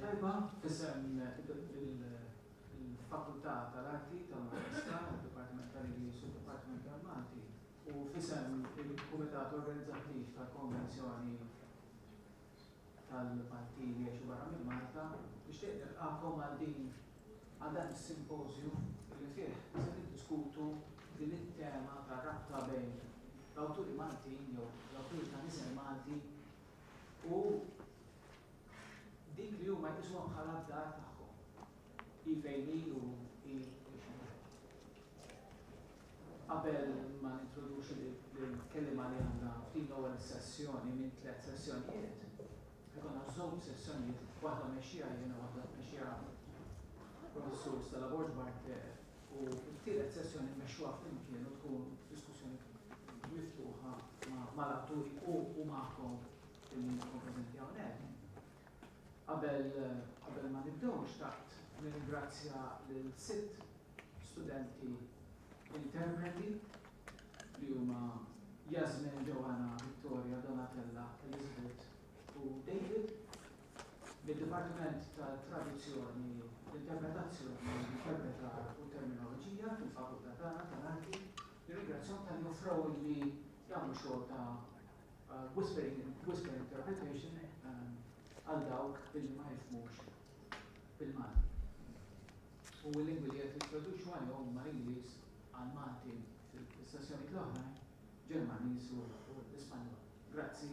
tajba, fissem il-Fakultà tal-Arti tal-Università, il-Dipartiment tal-Ingliż u il-Dipartiment tal-Malti, u fissem il-Kumitat Organizzattiv tal-Konvenzjoni tal-Malti li jiexu barra minn Malta, biex nilqakom għal dan is-simpożju li fih se niddiskutu din it-tema ta' rabta bejn l-awturi Maltin jew l-awturi ta' nisem Malti u dik li huma jqisuhom bħala d-dar tagħhom. Fejn ilu qabel ma nintroduċi l-kelliema li għandna f'din l-ewwel sessjoni minn 3 sessjonijiet, ikonna żewġ sessjonijiet, waħda mexxija jiena waħda mexxija professur Stella Borg-Barter u t-tielet sessjoni mmexxuha flimkien u tkun diskussjoni miftuħa mal-atturi u magħkom illi nkun preżenti hawnhekk. Qabel ma nibdew xtaqt nirringrazzja lil 6 studenti interpreti li huma Jasmin, Joanna, Victoria, Donatella, Elizabeth u David mid-Dipartiment tal-Traduzzjoni, l-Interpretazzjoni, l-Interpretar u Terminoloġija fil-Fakultà tal-Arti. Nirringrazzjahom tal-li offrew li jagħmlu xogħol ta' whispering interpretation għal dawk billi ma jifhmux bil-Malti. U l-lingwi li qed jittraduċu għalihom huma l-Ingliż għal Malti fis-sessjoni l-oħra, Ġermaniż u l-Ispanjol. Grazzi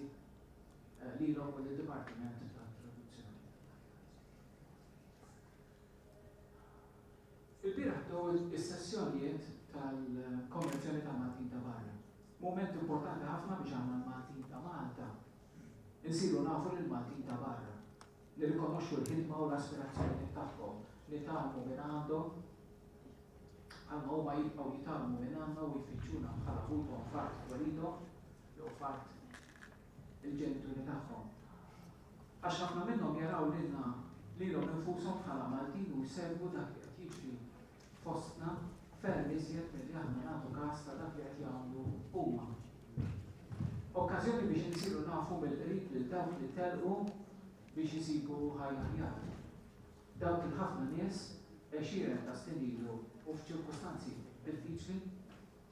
lilhom u lill-Dipartiment tat-Traduzzjoni. Il-bieraħ bdew is-sessjonijiet tal-Konvenzjoni tal-Maltin ta' barra. Mument importanti ħafna biex għandna l-Maltin ta' Malta. Insiru nafu lill-Maltin ta' barra, nirrikonoxxu l-ħidma u l-aspirazzjonijiet tagħhom li tagħmlu minn għandhom għalma huma jibqgħu jitalmu minn għandna u jfittxuna bħala ħudhom fart walidhom jew fart il-ġenituri tagħhom. Għax ħafna minnhom jaraw lilhom infushom bħala Maltin u jsegwu dak li qed jiġri fostna ferm iżjed milli aħna nagħtu każ ta' dak li qed jagħmlu huma. Okkażjoni biex insiru nafu mill-qrib lil dawk li telqu biex isibu ħajja aħjar. Dawk il-ħafna nies għexieren ta' stenilu u f'ċirkostanzi diffiċli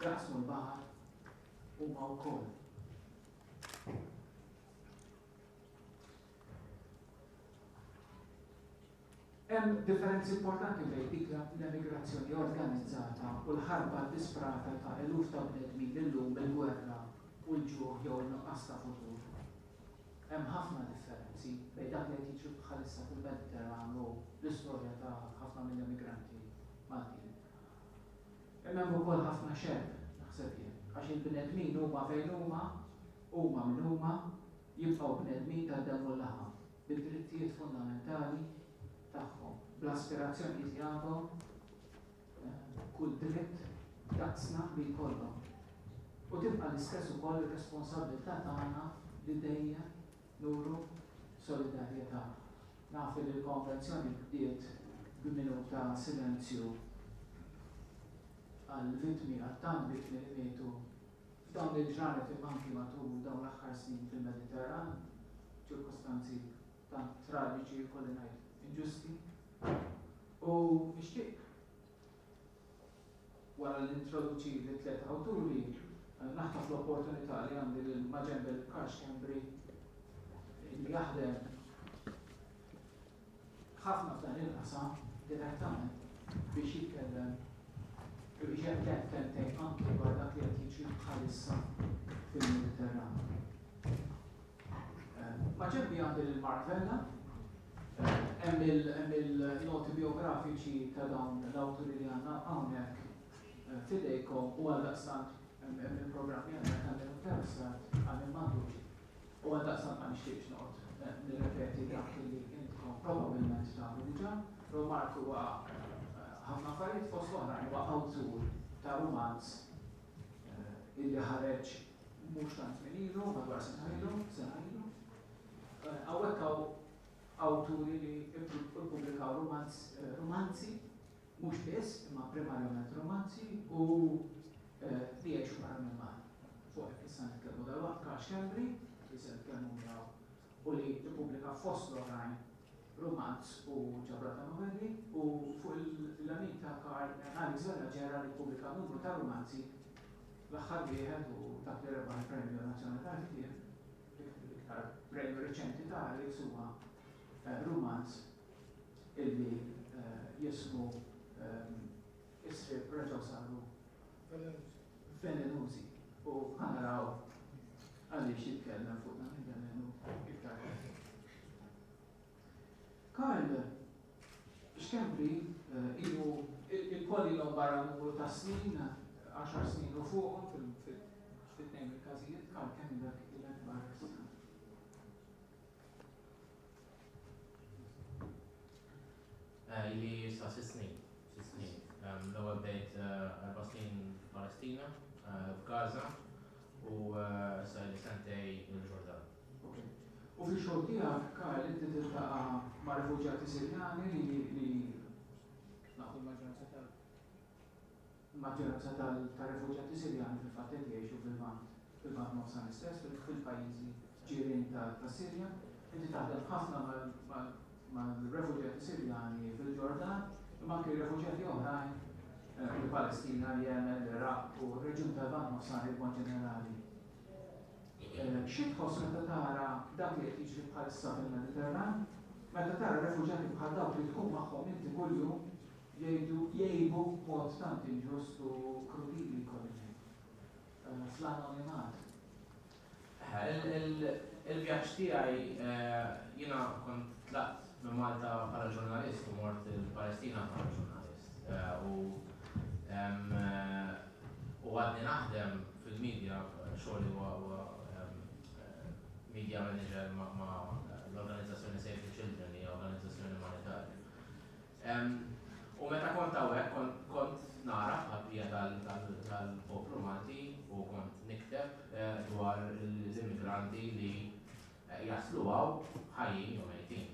jaqsmu l-baħar huma wkoll. Hemm differenzi importanti bejn dik l-emigrazzjoni organizzata u l-ħarba disprata ta' eluf ta' bnedmin illum bil-gwerra u l-ġuħ jew l-nuqqas ta' futur. Hemm ħafna differenzi bejn dak li qed jiġri bħalissa fil-Mediterran u l-istorja ta' ħafna mill-immigranti Maltin. Hemm ukoll ħafna xemm naħseb jien, għax il-bnedmin huma fejn huma minn huma jibqgħu bnedmin tad-demm u l-laħam bid-drittijiet fundamentali tagħhom, bl-aspirazzjonijiet li għandhom kull dritt daqsna li jkollhom. U tibqa' l-istess ukoll ir-responsabbiltà tagħna li dejjem nuru solidarjetà. Naf li l-konvenzjoni bdiet b'minuta silenzju għall-vittmi għat-tant vittmi li mietu f'dawn il-ġranet immanki matul dawn l-aħħar snin fil-Mediterran, ċirkostanzi tant traġiċi jkolli ngħid inġusti. U nixtieq wara l-introduċi li 3 awturi naħtaf l-opportunità li għandi l-Maġembel Karsh Kembri li jaħdem ħafna f'dan il-qasam direttament biex jitkellem biex jgħid kentejn anke dwar dak li qed jiġri bħalissa fil-Mediterran. Maġembli għandi l-Marvella, hemm il-noti biografiċi ta' dawn l-awturi li għandna hawnhekk fidejkom u għaldaqstant hemm il-programmi għandna interessat għal mandux u għaldaqstant ma nixtieqx noqgħod nirrepeti dak li intkom probabbilment tagħmlu diġà. Romark huwa ħafna affarijiet fost oħrajn huwa awtur ta' romanz illi ħareġ mhux tant minn ilu madwar sena ilu. Hawnhekk hawn awturi li ippubblikaw romanzi mhux biss imma primarjament romanzi u li jgħixu barra minn Malta. Fuq issa nitkellmu dalwaqt Karsh Kembri li se nitkellmu miegħu u li ippubblika fost l-oħrajn romanz u ġabrata novelli u fuq il-lamin ta' Karl Alex Ġera li pubblika numru ta' romanzi l-aħħar wieħed u dak li rebaħ il-Premju Nazzjonali tal-Ħtier, l-iktar premju reċenti ta' Alex huwa romanz illi jismu isrib reġaw saru velenużi u ħanaraw għaliex jitkellem fuq dan il-velenu iktar. Karl xkempli ilu il-kolli l barra numru ta' snin, 10 snin u fuqhom fit-tnejn il-każijiet, Karl kemm dak il-akbar snin. Ili sa' 6 snin. L-ewwel bdejt 4 snin f'Palestina, f'Gaza, u sa' li sentej il-Ġordan. U fil-xogħol tiegħek, Karl, inti tiltaqa' ma' rifuġjati Sirjani li naħu l-maġġoranza tal-rifuġjati Sirjani fil-fatt qed jgħixu fil-Vant Nofsan istess, fil-pajjiżi ġirien ta' Sirja. Inti taħdem ħafna mal-rifuġjati Sirjani fil-Ġordan, imma anke rifuġjati oħrajn fil-Palestina, l-Yemen, l-Iraq u r-reġjun tal-Vant Nofsan il-Bont ġenerali. Xi tħoss meta tara dak li qed jiġri bħalissa fil-Mediterran, meta tara rifuġjati bħal dawk li tkun magħhom inti kuljum jgħibu b'mod tant inġust u krudili kolli fl-anonimat. Il-vjaġġ tiegħi jiena kont tlaqt minn Malta bħala ġurnalist u mort il-Palestina bħala ġurnalist. U għadni naħdem fil-medja xogħli huwa media manager ma' l-organizzazzjoni Save the Children, hija organizzazzjoni umanitarja. U meta kont hawnhekk kont nara ħabbija tal-poplu Malti u kont nikteb dwar l-immigranti li jaslu għaw ħajjin u mejtin.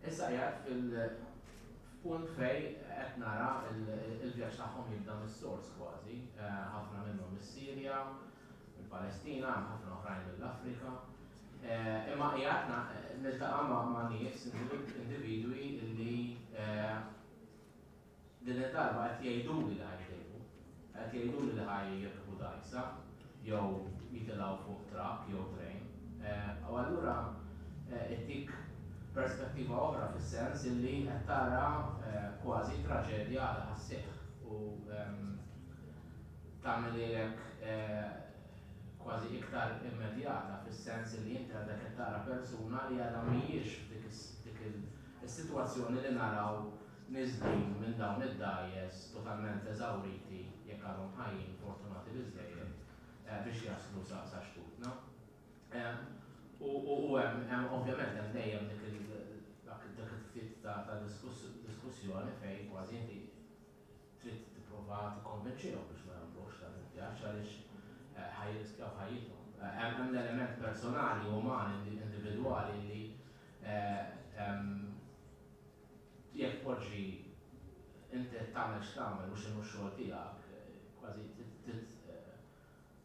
Issa qiegħed fil-punt fej qed nara il-vjaġġ tagħhom jibda mis-sors kważi, ħafna minnhom mis-Sirja, mill-Palestina, ħafna oħrajn mill-Afrika. Imma qiegħed niltaqa' ma' nies individwi li din id-darba qed jgħiduli li ħajtejbu, qed jgħiduli li ħajjirkbu dajsa, jew jitilgħu fuq trak jew trejn. U allura ittik perspettiva oħra fis-sens illi qed tara kważi traġedja għal ħassieħ u tagħmilek kważi iktar immedjata fis-sens li inti għadek qed tara persuna li għadha mhijiex dik is-sitwazzjoni li naraw niżlin minn dawn id-dajjes totalment eżawriti jekk għadhom ħajjin fortunati biżżejjed biex jaslu sa xtutna. U hemm ovvjament hemm dejjem dik it-tip ta' diskussjoni fejn kważi inti trid tipprova tikkonvinċihom biex ma jagħmlux dan il-vjaġġ għaliex ħajriskjaw ħajjithom. Hemm element personali, umani, individwali li jekk poġġi inti tagħmel x'tagħmel u x'inhu x-xogħol tiegħek kważi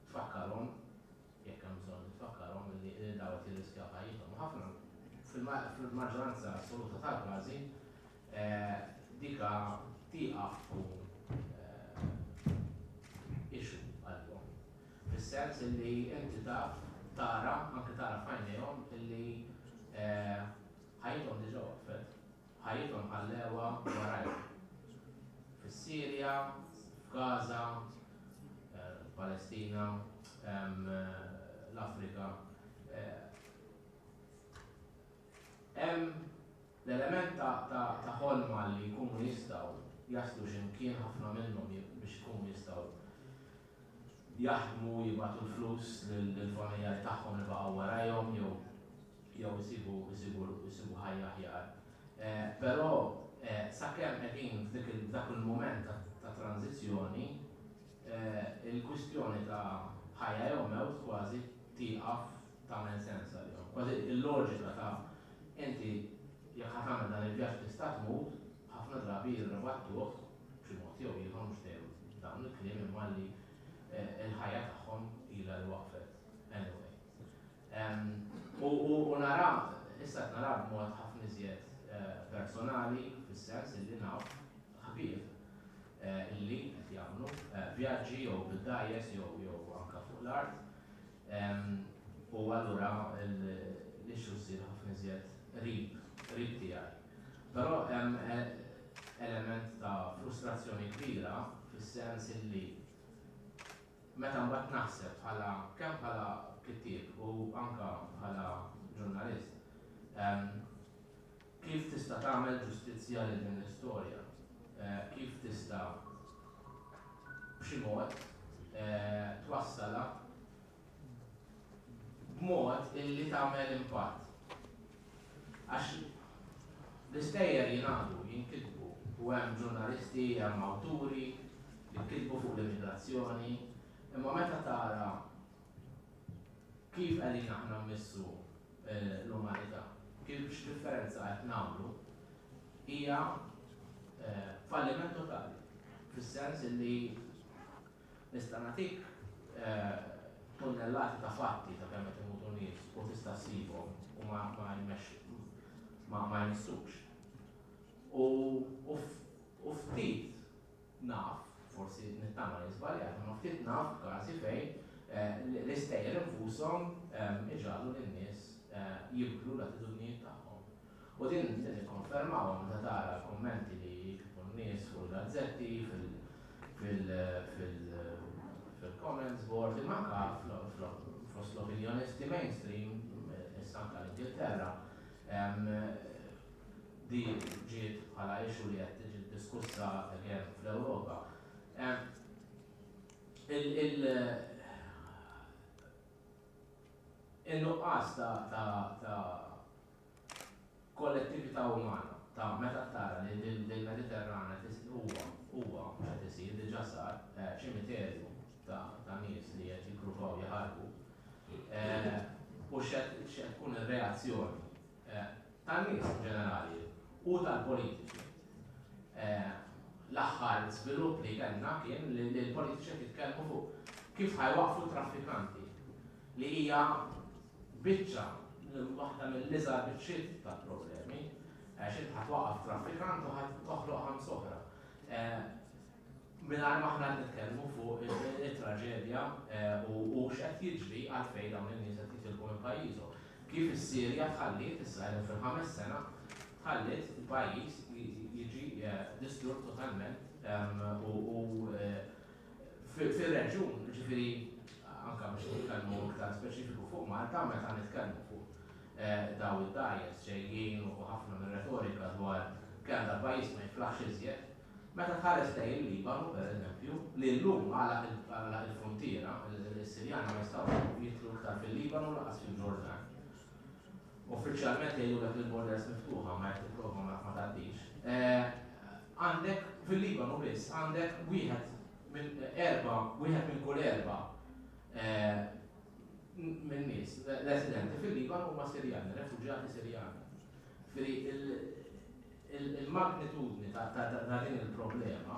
tfakkarhom jekk hemm bżonn tfakkarhom li dawn qed jirriskjaw ħajjithom. Ħafna fil-maġġoranza assoluta tal-każi dika tieqaf tkun issue għalhom. Fis-sens illi inti tara anke tara f'għajnejhom illi ħajjithom diġà waqfet, ħajjithom ħallewa warajhom. Fis-Sirja, f'Gaza, Palestina, l-Afrika. Hemm l-element ta' ħolma li jkunu jistgħu jaslu x'imkien ħafna minnhom biex ikunu jistgħu jaħdmu jibgħatu l-flus lill-familjari tagħhom li baqgħu warajhom jew isibu ħajja aħjar. Però sakemm qegħdin f'dak il-mument ta' tranzizzjoni, il-kwistjoni ta' ħajja jew mewt kważi tieqaf tagħmel sens għalihom. Kważi il-loġika ta' inti jekk ħadd tagħmel dan il-vjaġġ tista' tmut, ħafna drabi jirribattuh b'xi mod jew ieħor mhux dejjem dawn il-kliem imma li il-ħajja tagħhom ilha li waqfet. Anyway. U nara issa qed naraw b'mod ħafna iżjed personali fis-sens li naf ħbieb illi qed jagħmlu vjaġġi jew bid-dajjes jew anke fuq l-art. U allura l-ixu ssir ħafna iżjed qrib tiegħi. Però hemm element ta' frustrazzjoni kbira fis-sens illi meta mbagħad naħseb kemm bħala kittieb u anke bħala ġurnalist kif tista' tagħmel ġustizzja lil din l-istorja, kif tista' b'xi mod twassalha b'mod illi tagħmel impatt. Għax l-istejjer jingħadu, jinkitbu, u hemm ġurnalisti, hemm awturi li jinkitbu fuq l-immigrazzjoni, imma meta tara kif qegħdin aħna mmissu l-umanità, kif x'differenza qed nagħmlu, hija falliment totali. Fis-sens illi nista' nagħtik tunnellati ta' fatti ta' kemm qed imutu nies u tista' ssibhom u ma jmissux. U ftit naf, forsi nittama nisbaljat, ma ftit naf każi fejn l-istejjer infushom iġallu lin-nies jibdlu l-attitudnijiet tagħhom. U din ikkonfermawhom meta tara l-kummenti li jikbu n-nies fuq il-gazzetti, fil-comments board, imma anke fost l-opinjonisti mainstream, issa anke l-Ingilterra, di ġiet bħala issue li qed tiġi diskussa again fl-Ewropa. Il-nuqqas ta' kollettività umana, ta' meta tara li l-Mediterrana huwa qed isir diġà sar ċimiterju ta' nies li qed jippruvaw jaħarbu. U x'qed tkun ir-reazzjoni tan-nies ġenerali u tal-politiċi. L-aħħar żvilupp li kellna kien li l-politiċi qed jitkellmu fuq kif ħajwaqfu traffikanti li hija biċċa waħda mill-iżgħar biċċiet tal-problemi għax inti ħatwaqqaf traffikant u ħatoħloq ħams oħra. Mingħajr ma aħna nitkellmu fuq it-traġedja u x'qed jiġri għalfejn dawn in-nies qed jitilqu minn pajjiżhom. Kif is-Sirja tħallit issa fil-5 sena tħallit il-pajjiż jiġi distrut totalment u fir-reġjun, ġifieri anke biex nitkellmu iktar speċifiku fuq Malta meta nitkellmu fuq daw id-dajjes ġejjin u ħafna mir-retorika dwar kemm dal-pajjiż ma jiflaħx iżjed. Meta tħares lejn il-Libanu, pereżempju, li llum għala il-frontiera, is-Sirjani ma jistgħux jidħlu iktar fil-Libanu laqas fil-Ġordan. Uffiċjalment jgħidulek il-borders miftuħa ma jekk tipprova ma tgħaddix. Għandek fil-Libanu biss għandek wieħed minn kull erba' minn nies residenti fil-Libanu huma Sirjani, refuġjati Sirjani. Il-magnitudni ta' din il-problema